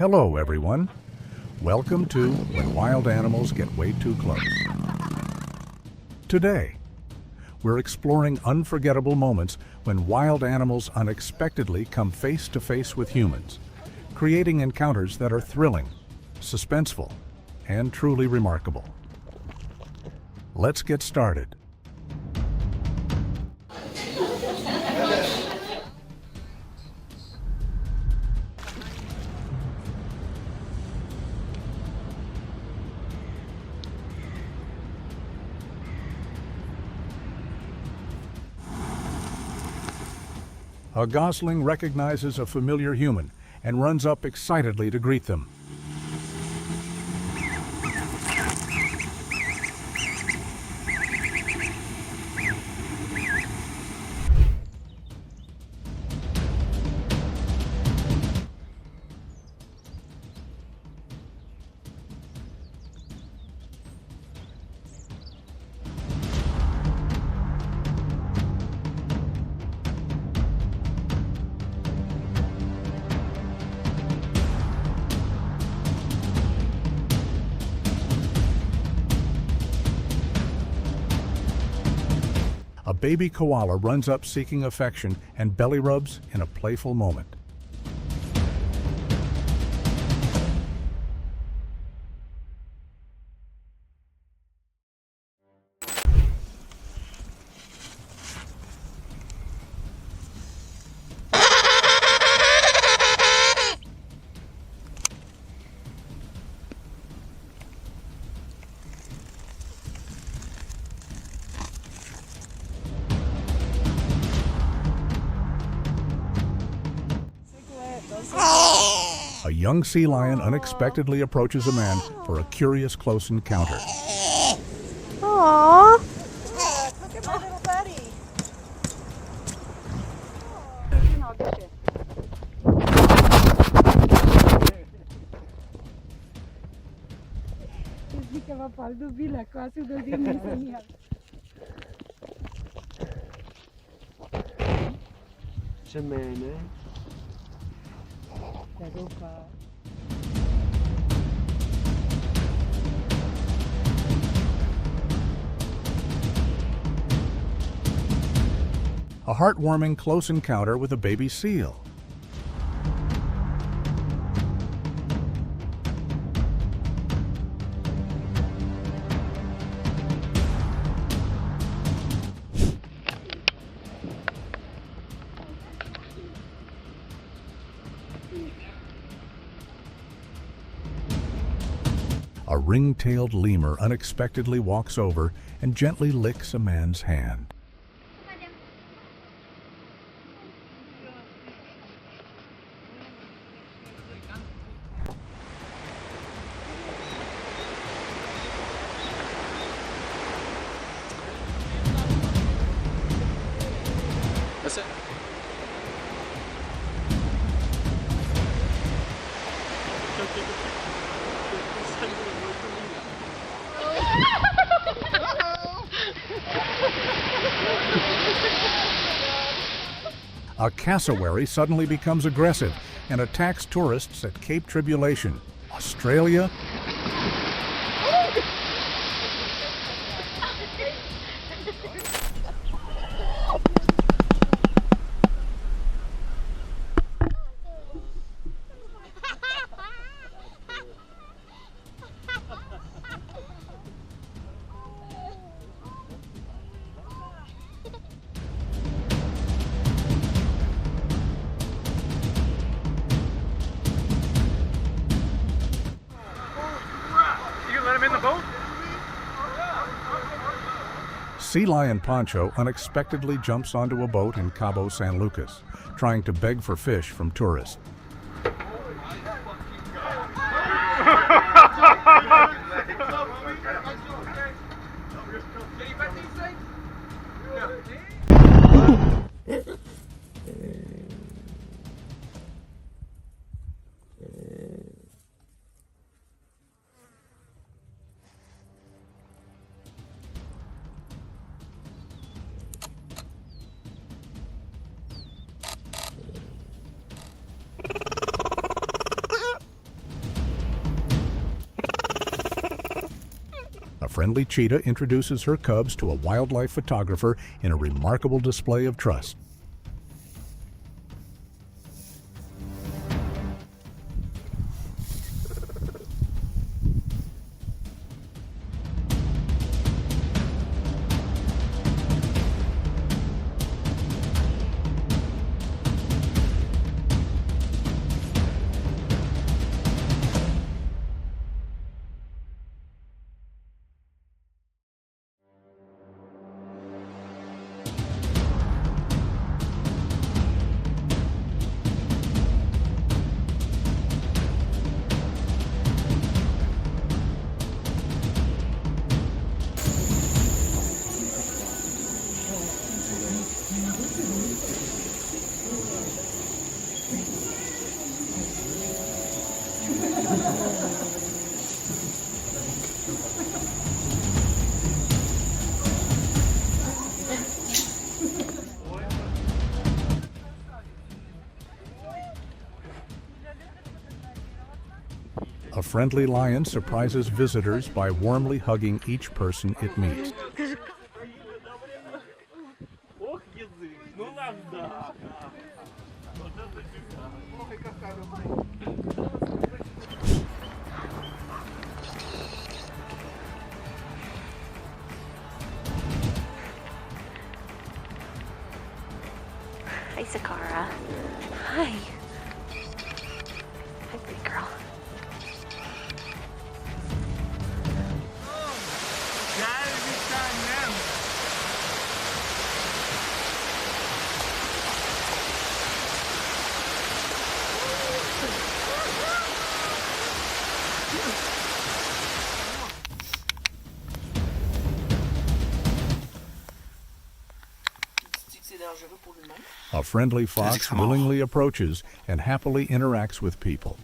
Hello, everyone. Welcome to When Wild Animals Get Way Too Close. Today, we're exploring unforgettable moments when wild animals unexpectedly come face to face with humans, creating encounters that are thrilling, suspenseful, and truly remarkable. Let's get started. A gosling recognizes a familiar human and runs up excitedly to greet them. A baby koala runs up seeking affection and belly rubs in a playful moment. A young sea lion unexpectedly approaches a man for a curious close encounter. Aww. Look at my little buddy. A heartwarming close encounter with a baby seal. A ring-tailed lemur unexpectedly walks over and gently licks a man's hand. That's it. A cassowary suddenly becomes aggressive and attacks tourists at Cape Tribulation, Australia. Sea lion Poncho unexpectedly jumps onto a boat in Cabo San Lucas, trying to beg for fish from tourists. friendly cheetah introduces her cubs to a wildlife photographer in a remarkable display of trust. A friendly lion surprises visitors by warmly hugging each person it meets. Hi, Sakara. Hi. Hi, big girl. A friendly fox willingly approaches and happily interacts with people.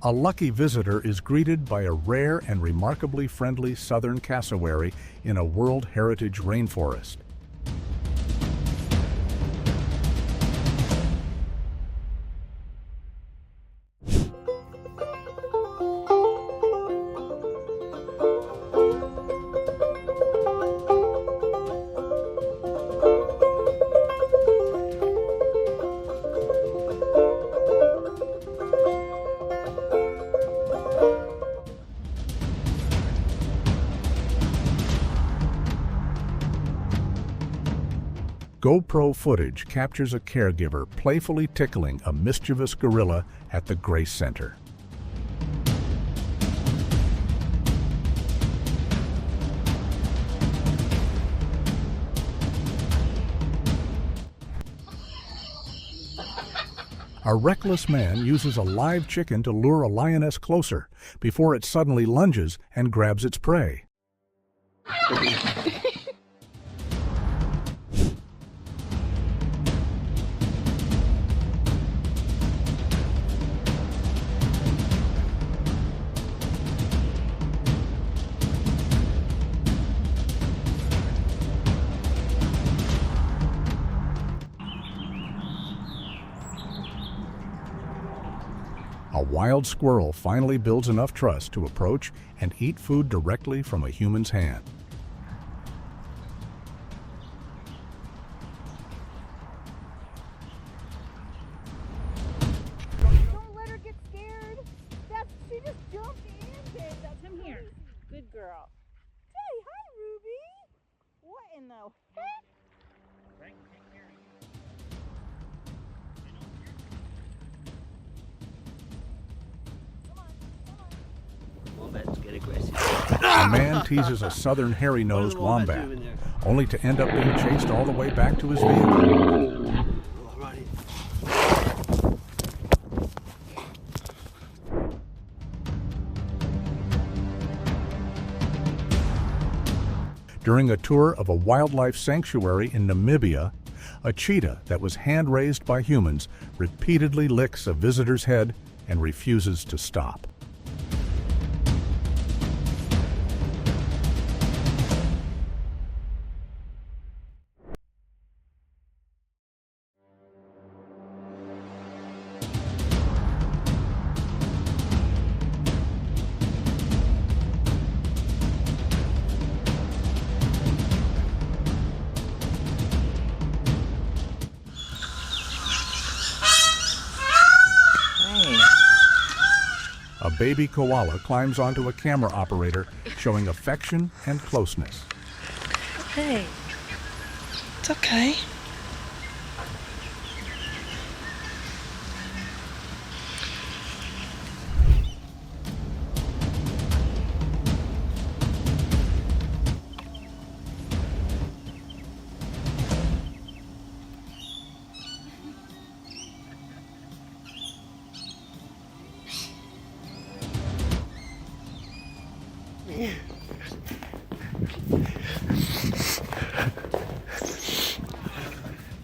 A lucky visitor is greeted by a rare and remarkably friendly southern cassowary in a World Heritage rainforest. GoPro footage captures a caregiver playfully tickling a mischievous gorilla at the Grace Center. A reckless man uses a live chicken to lure a lioness closer before it suddenly lunges and grabs its prey. A wild squirrel finally builds enough trust to approach and eat food directly from a human's hand. Don't let her get scared. She just jumped in, babe. Come here. Good girl. Hey, hi, Ruby. What in the heck? Wombats get aggressive. A man teases a southern hairy-nosed wombat, only to end up being chased all the way back to his vehicle. During a tour of a wildlife sanctuary in Namibia, a cheetah that was hand-raised by humans repeatedly licks a visitor's head and refuses to stop. A baby koala climbs onto a camera operator, showing affection and closeness. Hey, it's okay.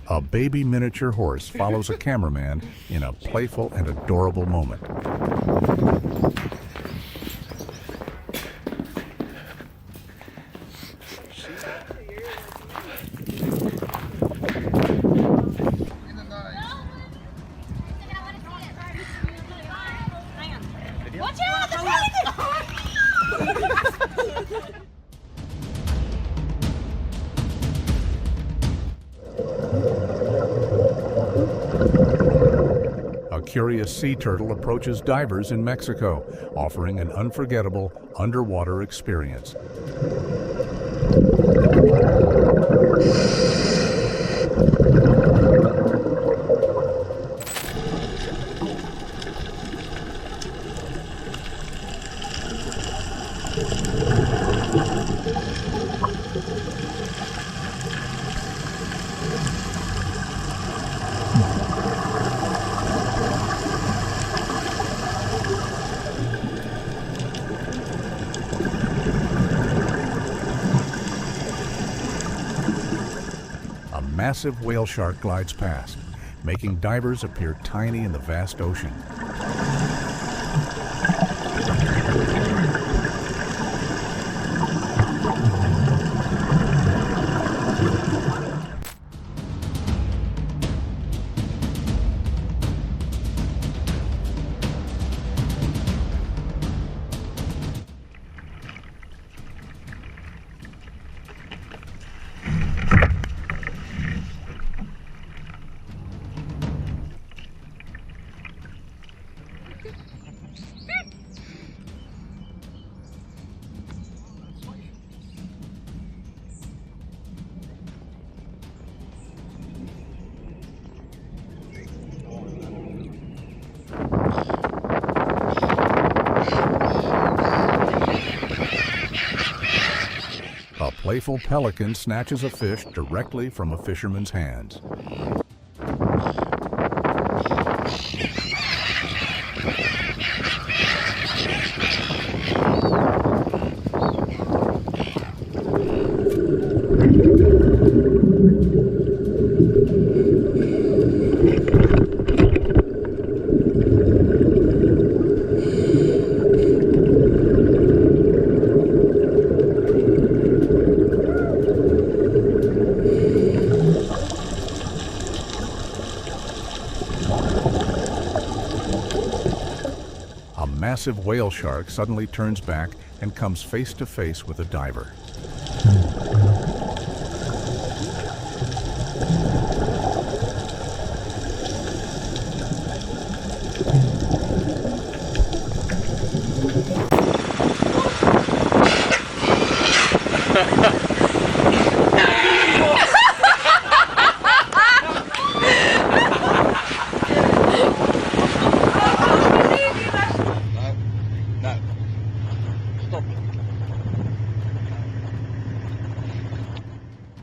A baby miniature horse follows a cameraman in a playful and adorable moment. Watch out! The pelican! A curious sea turtle approaches divers in Mexico, offering an unforgettable underwater experience. A massive whale shark glides past, making divers appear tiny in the vast ocean. A playful pelican snatches a fish directly from a fisherman's hands. A massive whale shark suddenly turns back and comes face to face with a diver.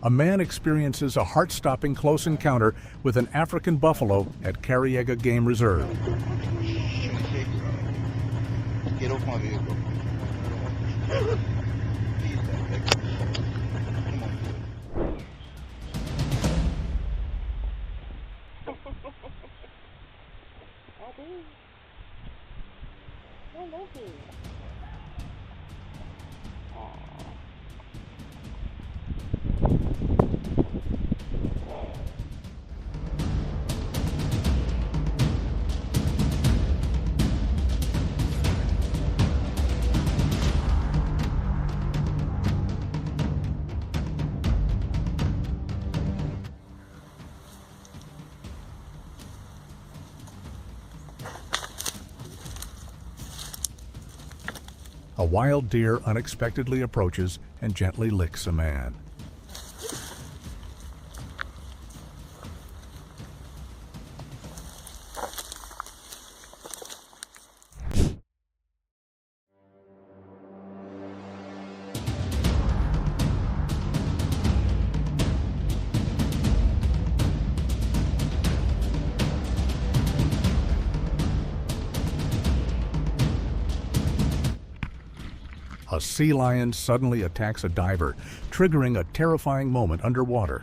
A man experiences a heart-stopping close encounter with an African buffalo at Cariega Game Reserve. Get off my vehicle. looking. A wild deer unexpectedly approaches and gently licks a man. A sea lion suddenly attacks a diver, triggering a terrifying moment underwater.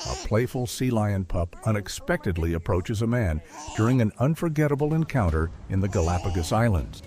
A playful sea lion pup unexpectedly approaches a man during an unforgettable encounter in the Galapagos Islands.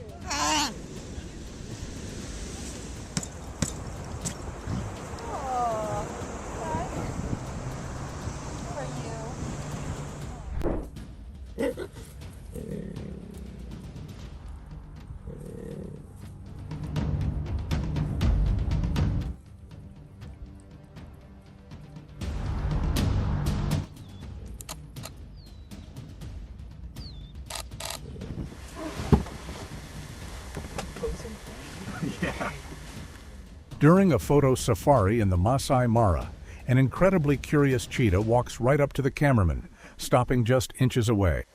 During a photo safari in the Masai Mara, an incredibly curious cheetah walks right up to the cameraman, stopping just inches away.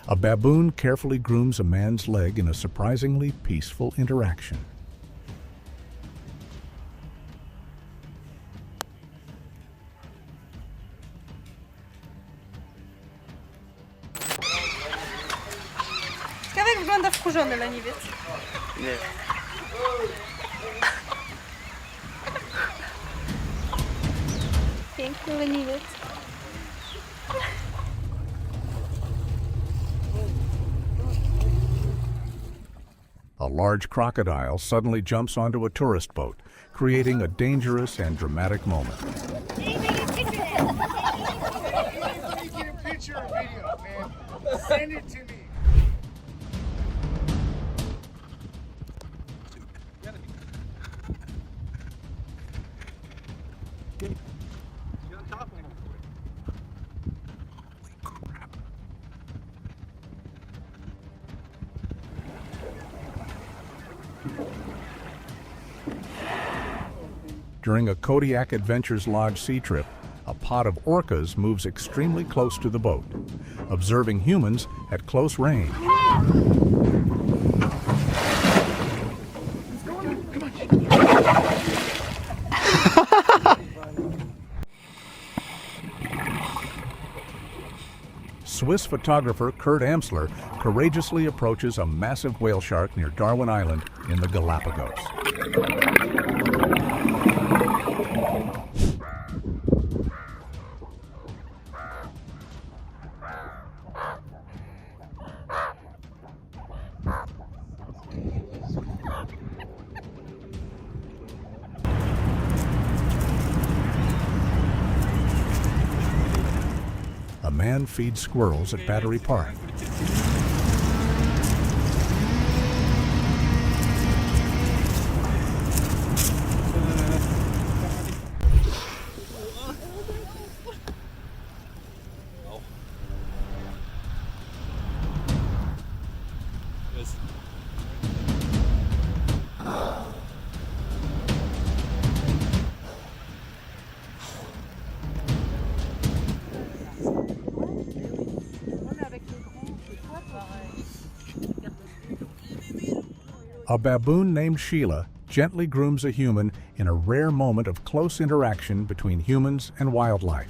A baboon carefully grooms a man's leg in a surprisingly peaceful interaction. Ciekawe, jak wygląda wkurzony leniwiec. Nie. Piękny leniwiec. A large crocodile suddenly jumps onto a tourist boat, creating a dangerous and dramatic moment. Let me get a picture or video, man. Send it to me. During a Kodiak Adventures Lodge sea trip, a pod of orcas moves extremely close to the boat, observing humans at close range. Swiss photographer Kurt Amsler courageously approaches a massive whale shark near Darwin Island in the Galapagos. A man feeds squirrels at Battery Park. A baboon named Sheila gently grooms a human in a rare moment of close interaction between humans and wildlife.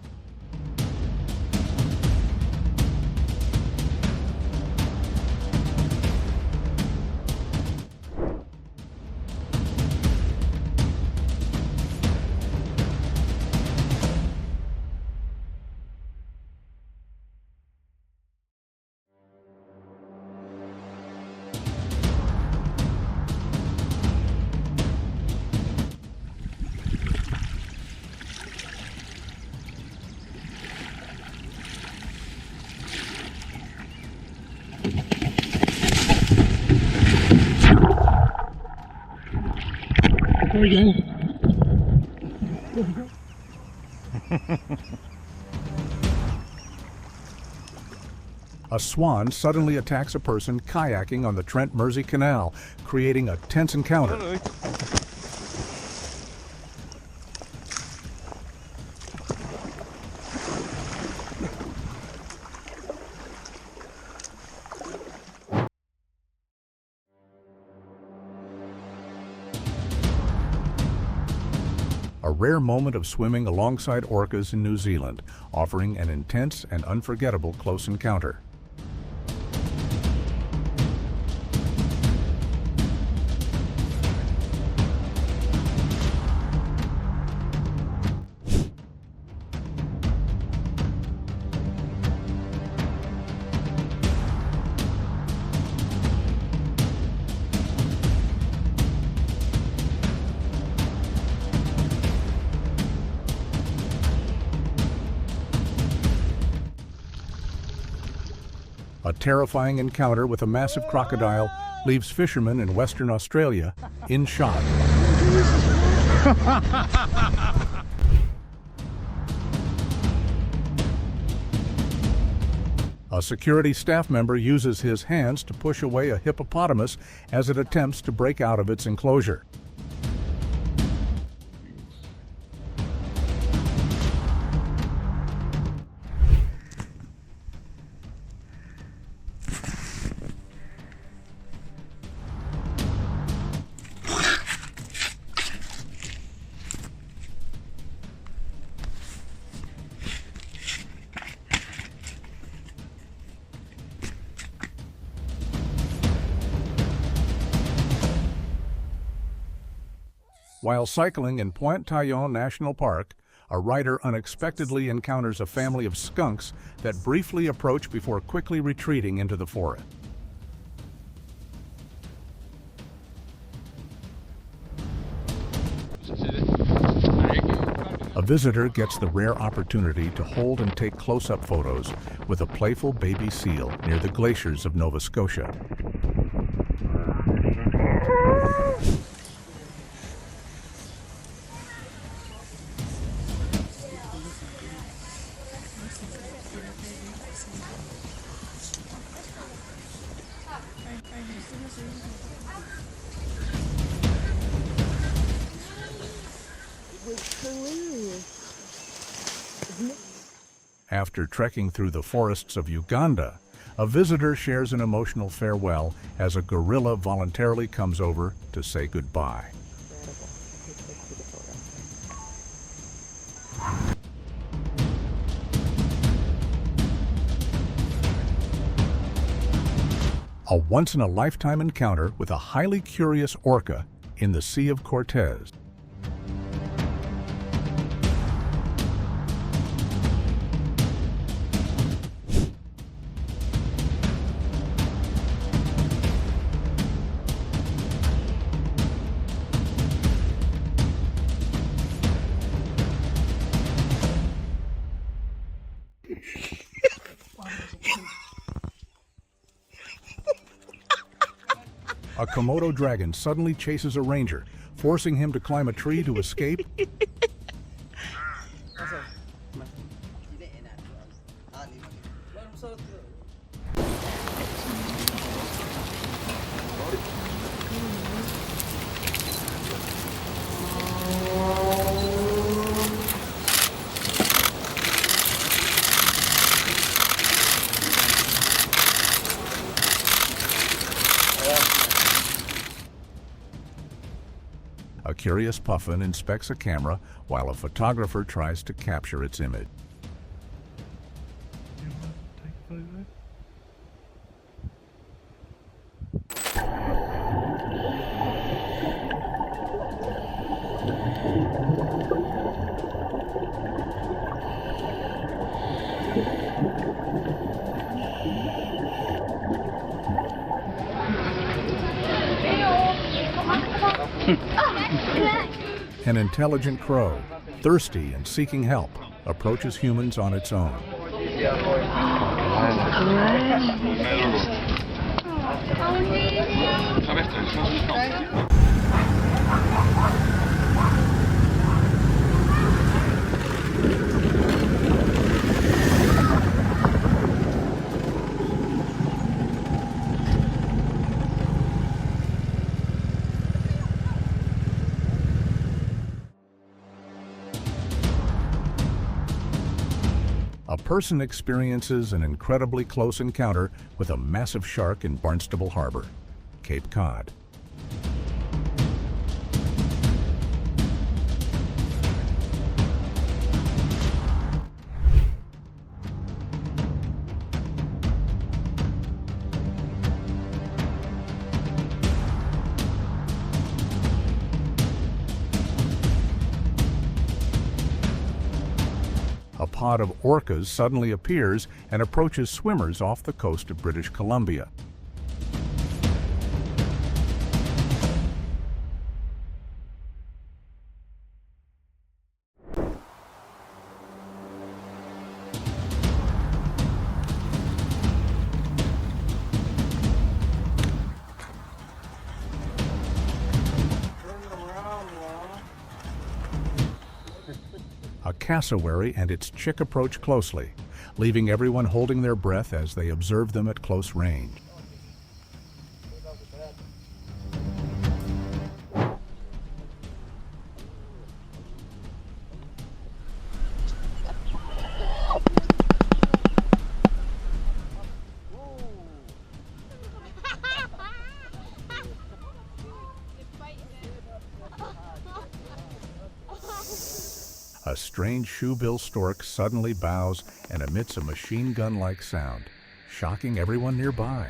There we go. A swan suddenly attacks a person kayaking on the Trent-Mersey Canal, creating a tense encounter. A rare moment of swimming alongside orcas in New Zealand, offering an intense and unforgettable close encounter. A terrifying encounter with a massive crocodile leaves fishermen in Western Australia in shock. A security staff member uses his hands to push away a hippopotamus as it attempts to break out of its enclosure. While cycling in Pointe Taillon National Park, a rider unexpectedly encounters a family of skunks that briefly approach before quickly retreating into the forest. A visitor gets the rare opportunity to hold and take close-up photos with a playful baby seal near the glaciers of Nova Scotia. After trekking through the forests of Uganda, a visitor shares an emotional farewell as a gorilla voluntarily comes over to say goodbye. A once-in-a-lifetime encounter with a highly curious orca in the Sea of Cortez. A Komodo dragon suddenly chases a ranger, forcing him to climb a tree to escape. curious puffin inspects a camera while a photographer tries to capture its image. An intelligent crow, thirsty and seeking help, approaches humans on its own. A person experiences an incredibly close encounter with a massive shark in Barnstable Harbor, Cape Cod. A pod of orcas suddenly appears and approaches swimmers off the coast of British Columbia. A cassowary and its chick approach closely, leaving everyone holding their breath as they observe them at close range. A strange shoebill stork suddenly bows and emits a machine gun-like sound, shocking everyone nearby.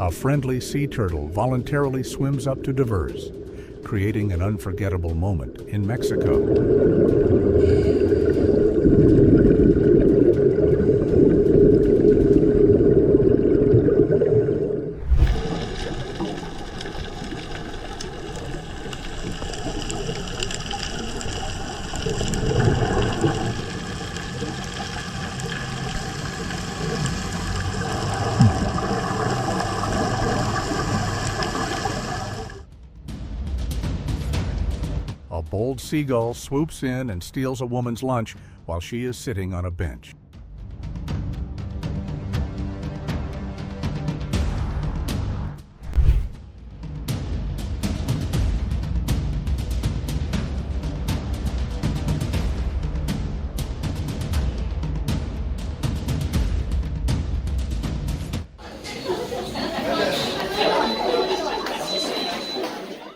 A friendly sea turtle voluntarily swims up to diverse, creating an unforgettable moment in Mexico. A bold seagull swoops in and steals a woman's lunch while she is sitting on a bench.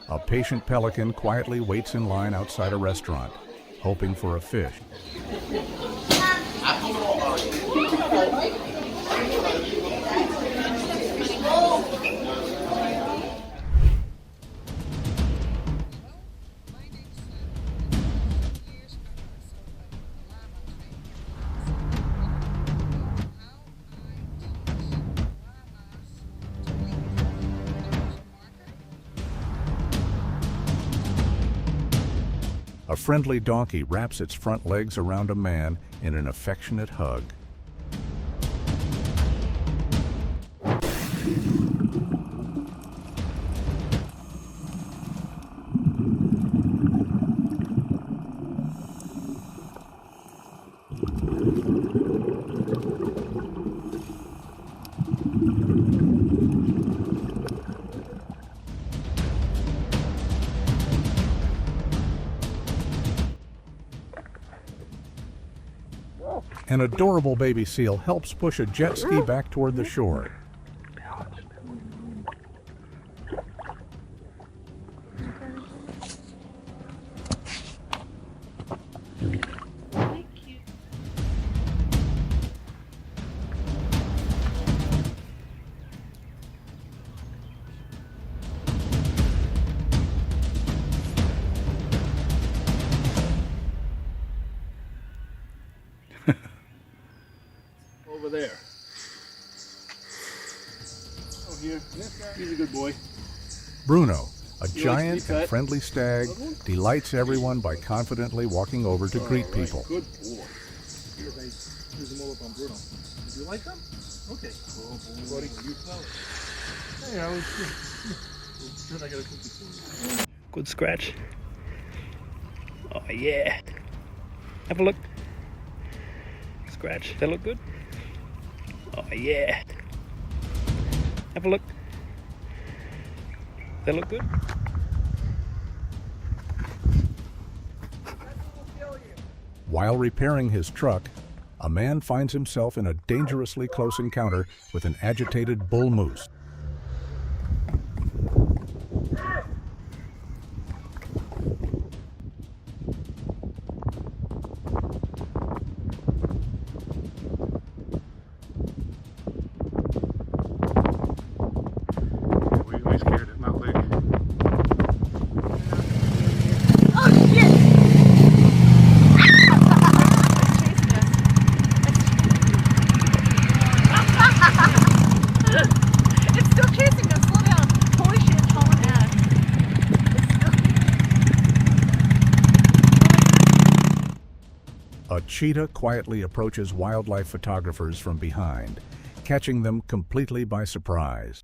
A patient pelican quietly waits in line outside a restaurant, hoping for a fish. A friendly donkey wraps its front legs around a man in an affectionate hug. An adorable baby seal helps push a jet ski back toward the shore. Over there. Oh, here. He's a good boy. Bruno, a to giant be and pet? friendly stag, delights everyone by confidently walking over to greet All right, people. Good boy. Here, they use them all up on Bruno. Do you like them? Okay. Oh, boy. Buddy, you smell it. Hey, I was good. I got a cookie for you. Good scratch. Oh yeah. Have a look. Scratch. That look good? Oh yeah. Have a look. That look good? While repairing his truck, a man finds himself in a dangerously close encounter with an agitated bull moose. We scared it, not Luke. It's still chasing us. Slow down. Holy shit, it's hauling ass. A cheetah quietly approaches wildlife photographers from behind, catching them completely by surprise.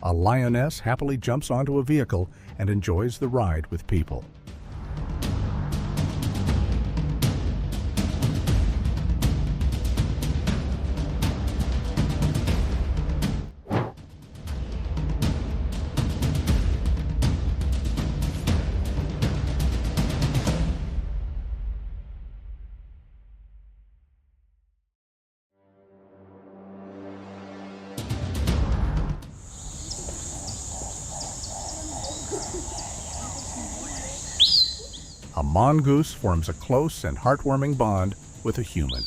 A lioness happily jumps onto a vehicle and enjoys the ride with people. A mongoose forms a close and heartwarming bond with a human.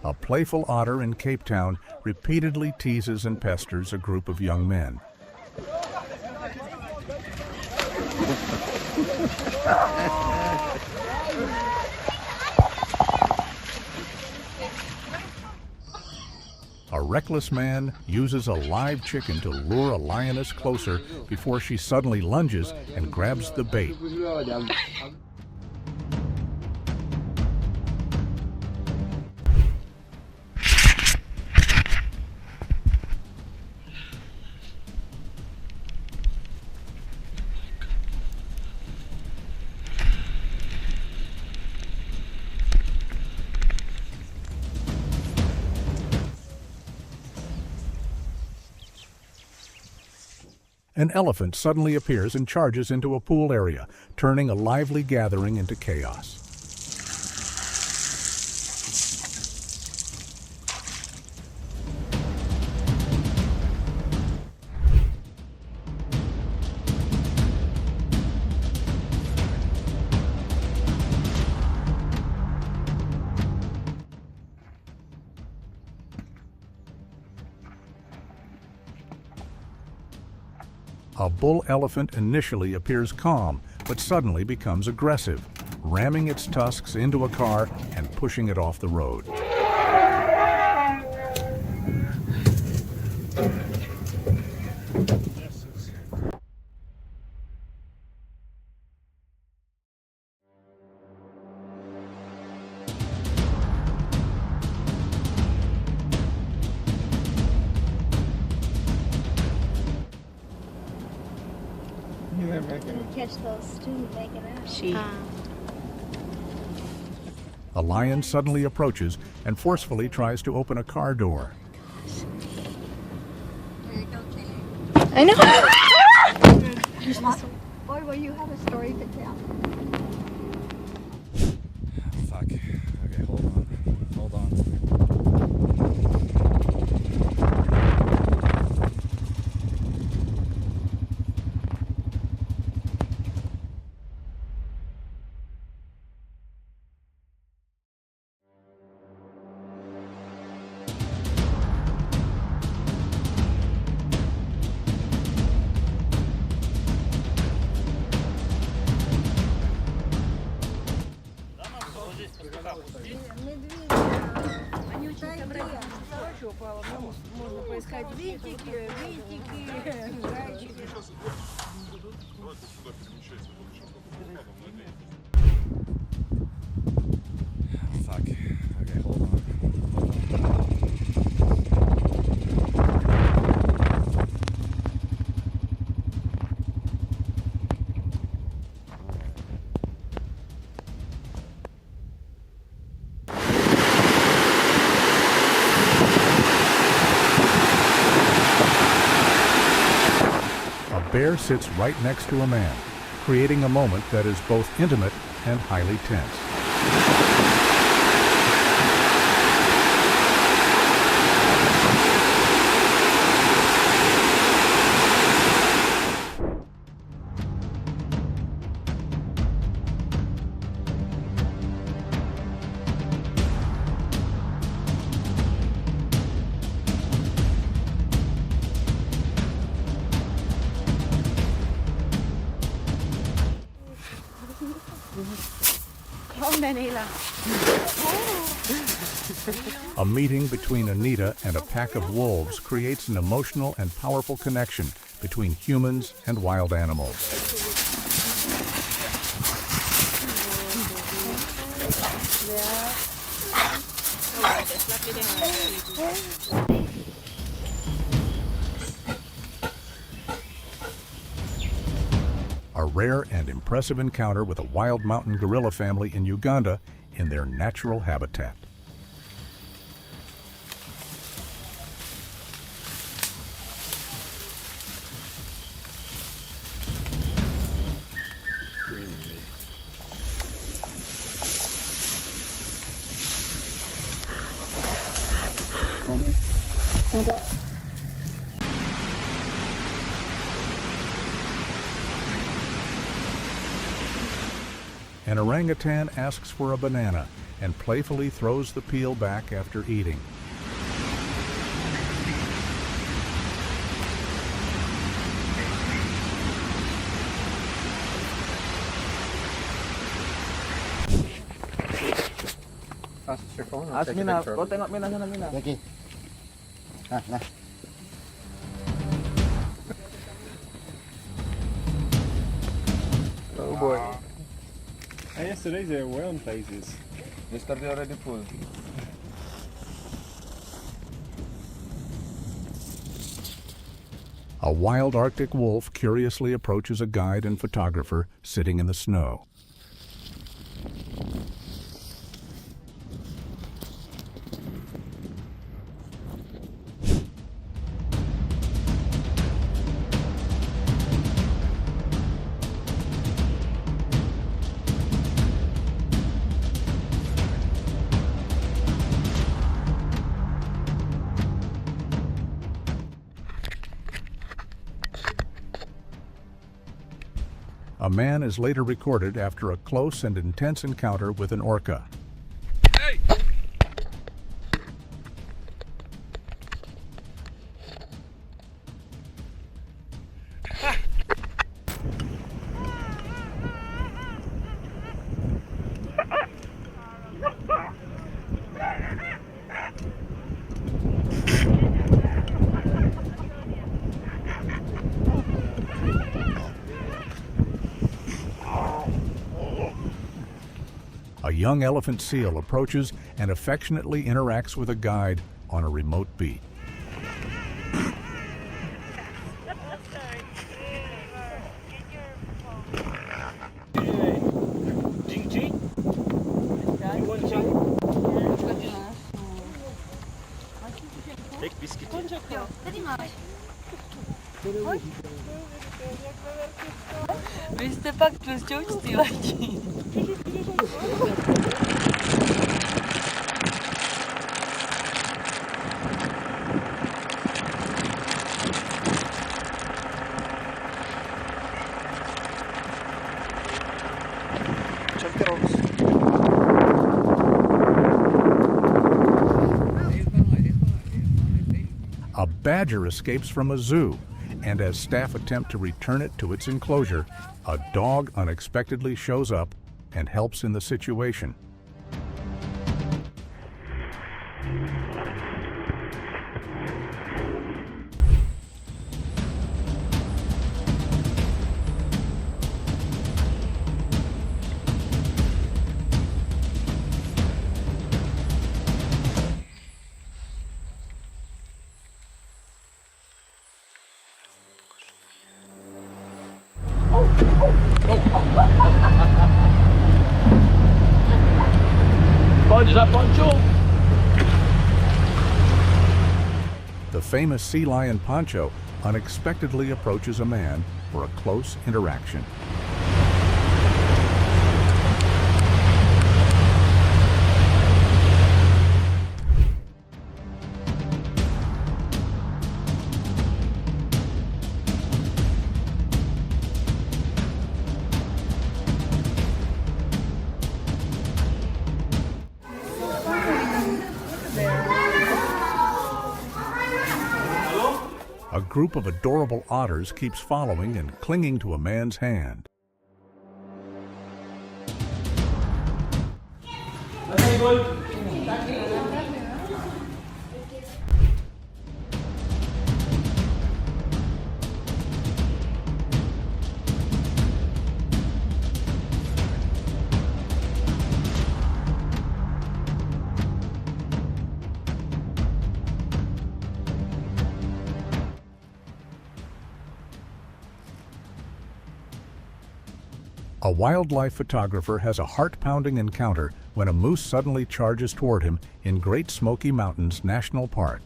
A playful otter in Cape Town repeatedly teases and pesters a group of young men. A reckless man uses a live chicken to lure a lioness closer before she suddenly lunges and grabs the bait. An elephant suddenly appears and charges into a pool area, turning a lively gathering into chaos. A bull elephant initially appears calm, but suddenly becomes aggressive, ramming its tusks into a car and pushing it off the road. Catch those two making out. She. A lion suddenly approaches and forcefully tries to open a car door. I know. Boy, will you have a story to tell. Fuck. Okay, hold on. Hold on. Они очень сообразительны. Короче, упало. Можно поискать винтики, зайчики. Fuck. Okay, hold on. A bear sits right next to a man, creating a moment that is both intimate and highly tense. A meeting between Anita and a pack of wolves creates an emotional and powerful connection between humans and wild animals. A rare and impressive encounter with a wild mountain gorilla family in Uganda in their natural habitat. An orangutan asks for a banana and playfully throws the peel back after eating. Ask Mina, go tengok Mina sana Mina. Lagi. Nah. Oh boy. And yesterday's there were on places. Yesterday already full. A wild Arctic wolf curiously approaches a guide and photographer sitting in the snow. A man is later recorded after a close and intense encounter with an orca. Hey! A young elephant seal approaches and affectionately interacts with a guide on a remote beat. Ching ching? You want ching? Take biscuit. Vy jste pak tlusťoučtí letí. A badger escapes from a zoo, and as staff attempt to return it to its enclosure, a dog unexpectedly shows up and helps in the situation. Is that Poncho? The famous sea lion Poncho unexpectedly approaches a man for a close interaction. A group of adorable otters keeps following and clinging to a man's hand. A wildlife photographer has a heart-pounding encounter when a moose suddenly charges toward him in Great Smoky Mountains National Park.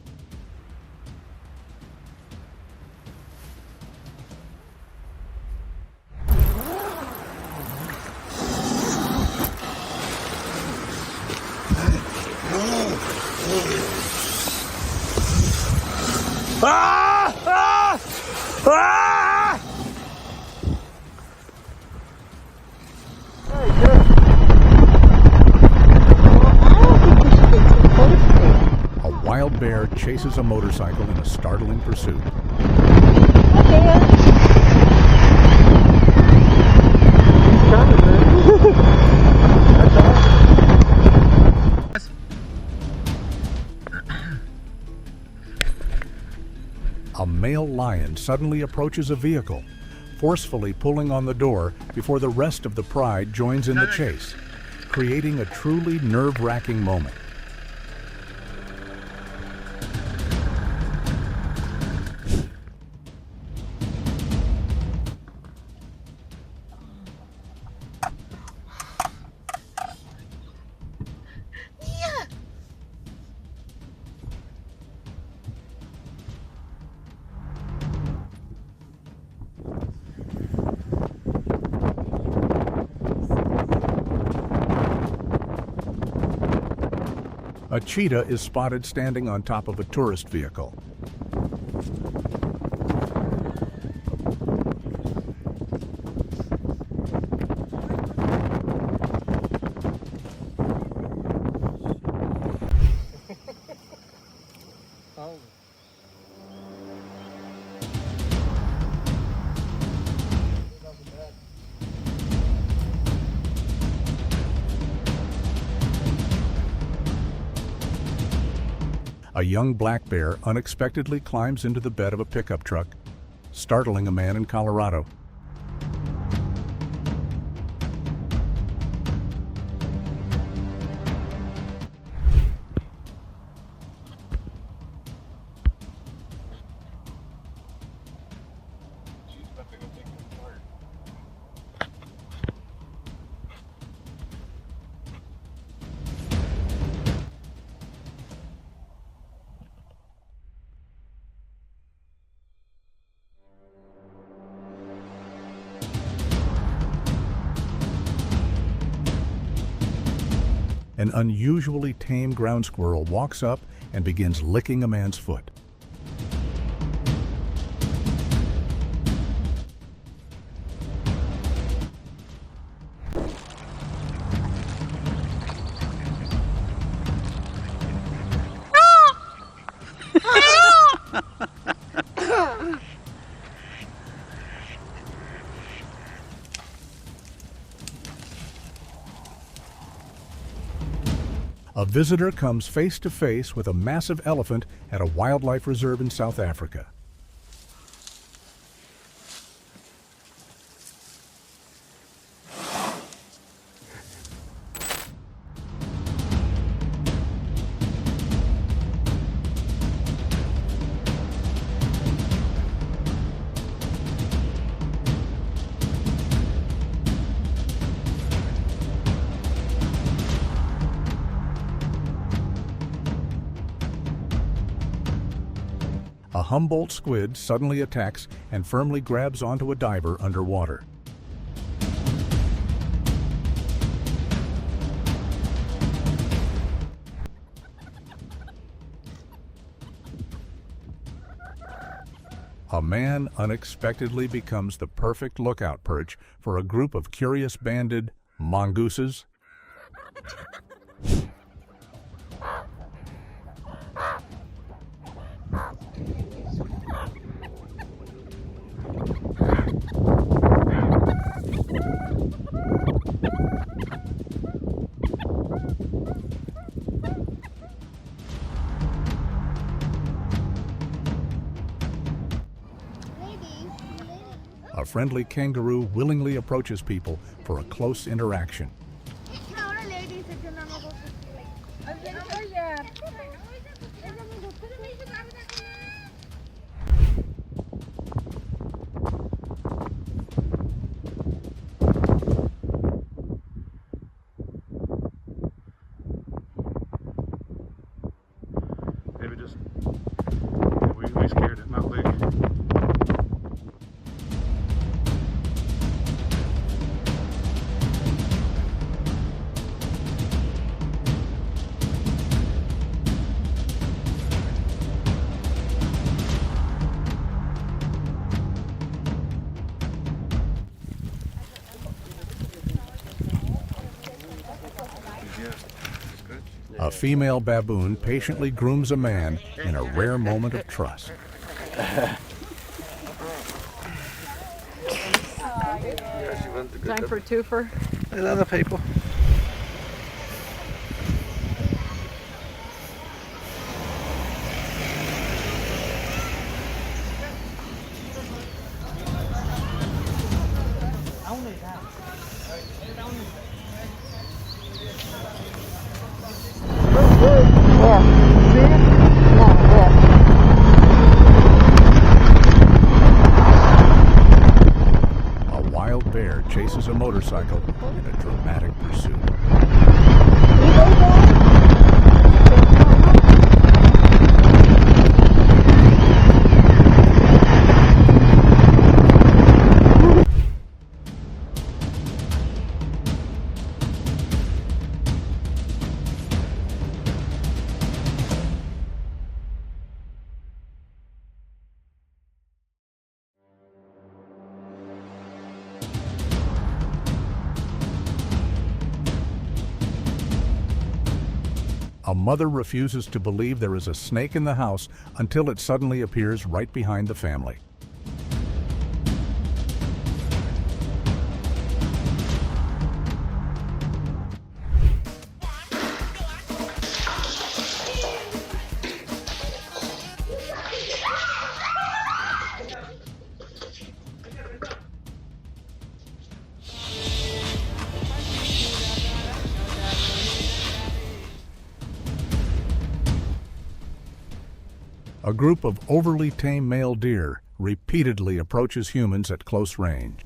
A wild bear chases a motorcycle in a startling pursuit. A male lion suddenly approaches a vehicle, forcefully pulling on the door before the rest of the pride joins in the chase, creating a truly nerve-wracking moment. A cheetah is spotted standing on top of a tourist vehicle. A young black bear unexpectedly climbs into the bed of a pickup truck, startling a man in Colorado. an unusually tame ground squirrel walks up and begins licking a man's foot. A visitor comes face to face with a massive elephant at a wildlife reserve in South Africa. A Humboldt squid suddenly attacks and firmly grabs onto a diver underwater. A man unexpectedly becomes the perfect lookout perch for a group of curious banded mongooses. A friendly kangaroo willingly approaches people for a close interaction. Maybe just we scared it, not big. A female baboon patiently grooms a man in a rare moment of trust. Time for a twofer. There's other people. A wild bear chases a motorcycle in a dramatic pursuit. A mother refuses to believe there is a snake in the house until it suddenly appears right behind the family. A group of overly tame male deer repeatedly approaches humans at close range.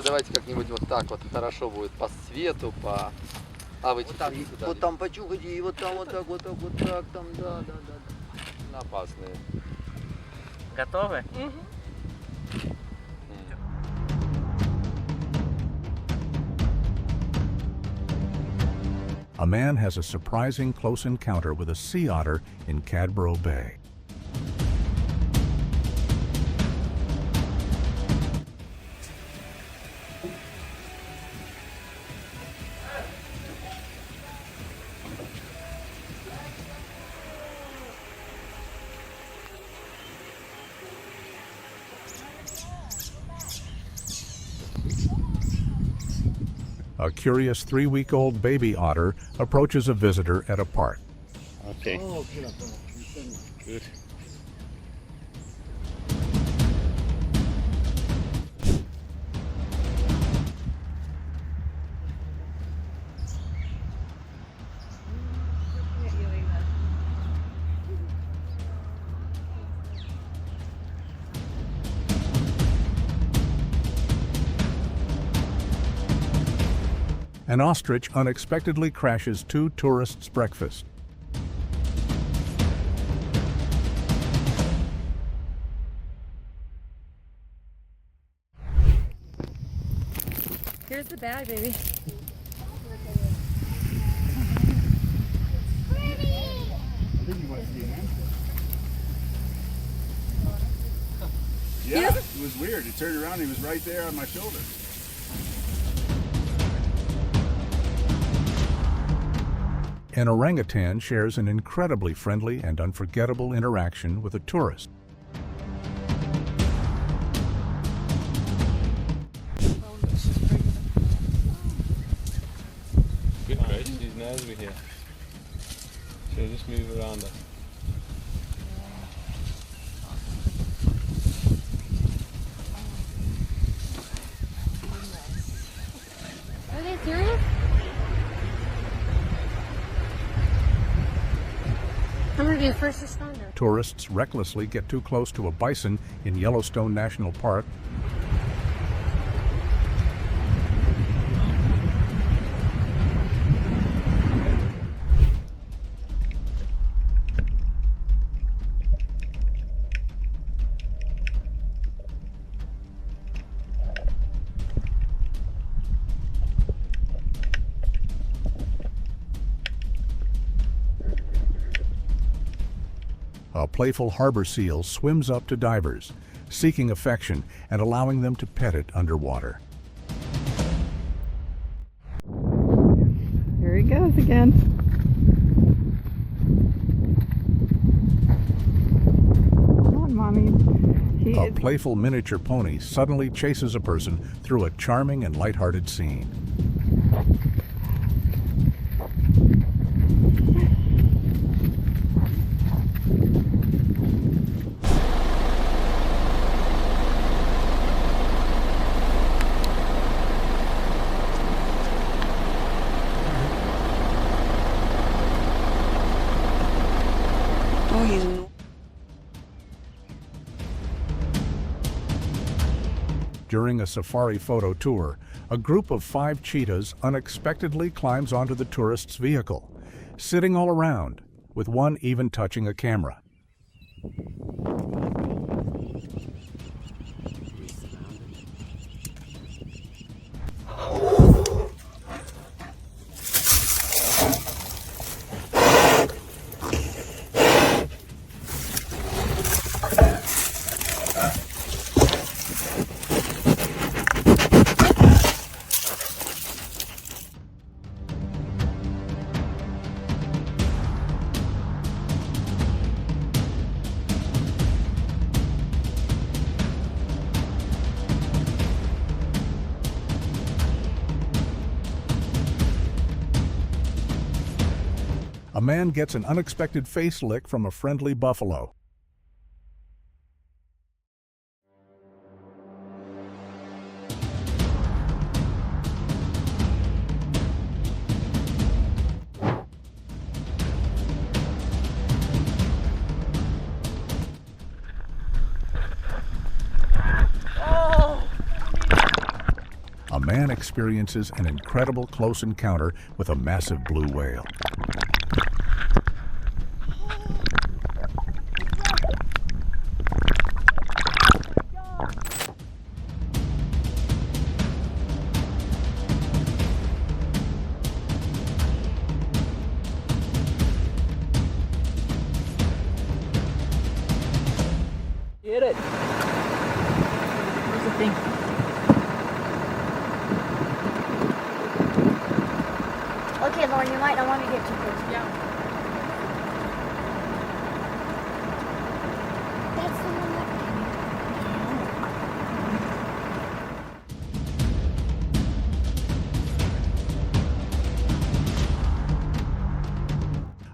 Давайте как-нибудь вот так вот, хорошо будет по свету, по... А вы вот, вот там почухайте, и вот там вот так, вот так, вот так, там, да. Опасные. Готовы? a man has a surprising close encounter with a sea otter in Cadborough Bay. A curious 3-week-old baby otter approaches a visitor at a park. Okay. Oh, Good. An ostrich unexpectedly crashes 2 tourists' breakfast. Here's the bag, baby. I think he wants to see an answer. Yeah, it was weird. He turned around, he was right there on my shoulder. An orangutan shares an incredibly friendly and unforgettable interaction with a tourist. Good, Grace. She's nosy here. So just move around her. Are they serious? I'm gonna be a first responder. Tourists recklessly get too close to a bison in Yellowstone National Park. A playful harbor seal swims up to divers, seeking affection and allowing them to pet it underwater. Here he goes again. Come on, Mommy. A playful miniature pony suddenly chases a person through a charming and lighthearted scene. During a safari photo tour, a group of 5 cheetahs unexpectedly climbs onto the tourist's vehicle, sitting all around, with one even touching a camera. A man gets an unexpected face lick from a friendly buffalo. A man experiences an incredible close encounter with a massive blue whale. Where's the thing? Okay, Lauren, you might not want to get too close. Yeah. That's the one that...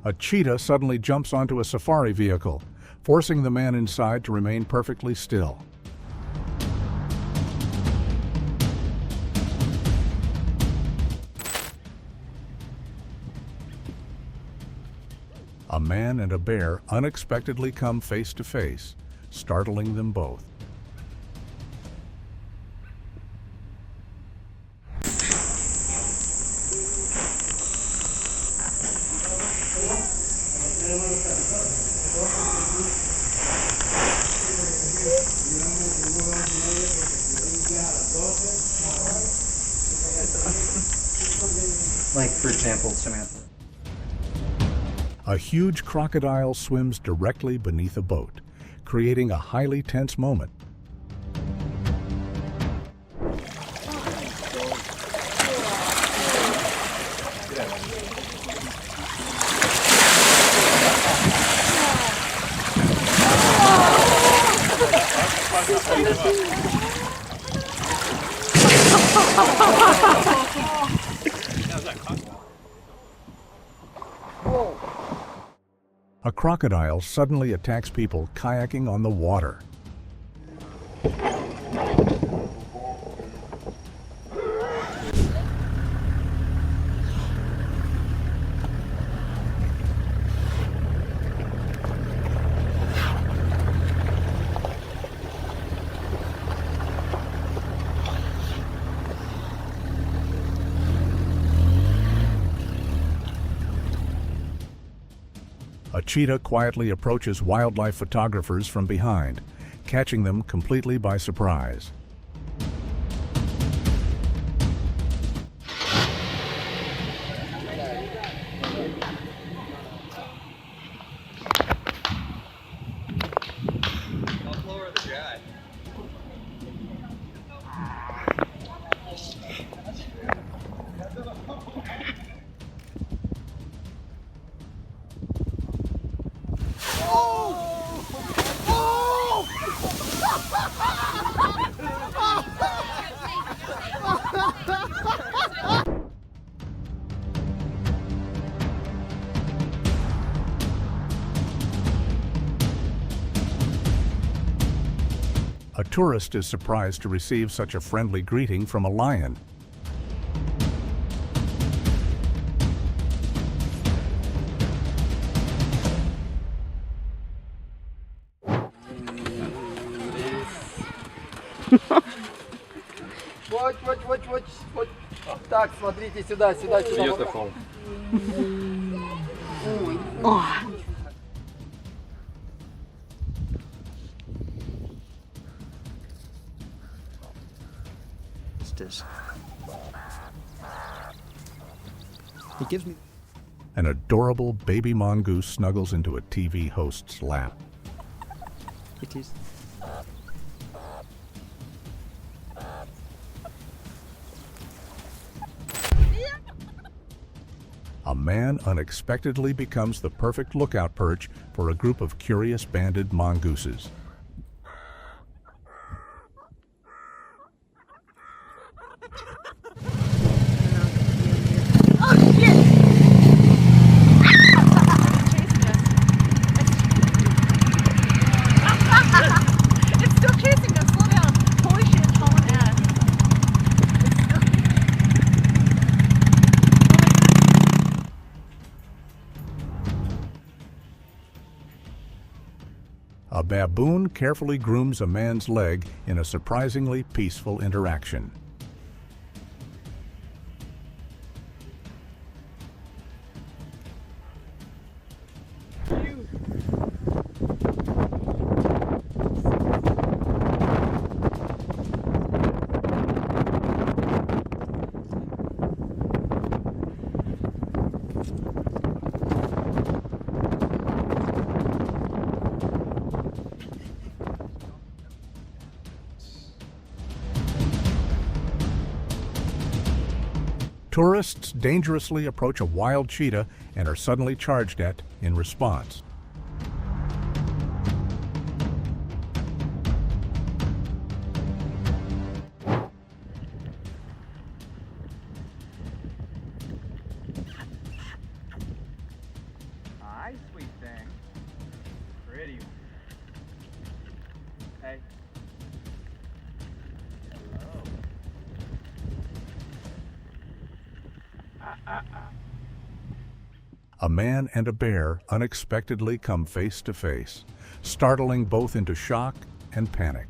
A cheetah suddenly jumps onto a safari vehicle, forcing the man inside to remain perfectly still. A man and a bear unexpectedly come face to face, startling them both. Like, for example, Samantha. A huge crocodile swims directly beneath a boat, creating a highly tense moment. A crocodile suddenly attacks people kayaking on the water. A cheetah quietly approaches wildlife photographers from behind, catching them completely by surprise. A tourist is surprised to receive such a friendly greeting from a lion. Вот. Так, смотрите сюда, сюда, сюда. It gives me... An adorable baby mongoose snuggles into a TV host's lap. It is... A man unexpectedly becomes the perfect lookout perch for a group of curious banded mongooses. It's still chasing us. Slow down. Holy shit, it's hauling ass. A baboon carefully grooms a man's leg in a surprisingly peaceful interaction. Tourists dangerously approach a wild cheetah and are suddenly charged at in response. Hi, sweet thing. Pretty one. Hey. Hello. A man and a bear unexpectedly come face to face, startling both into shock and panic.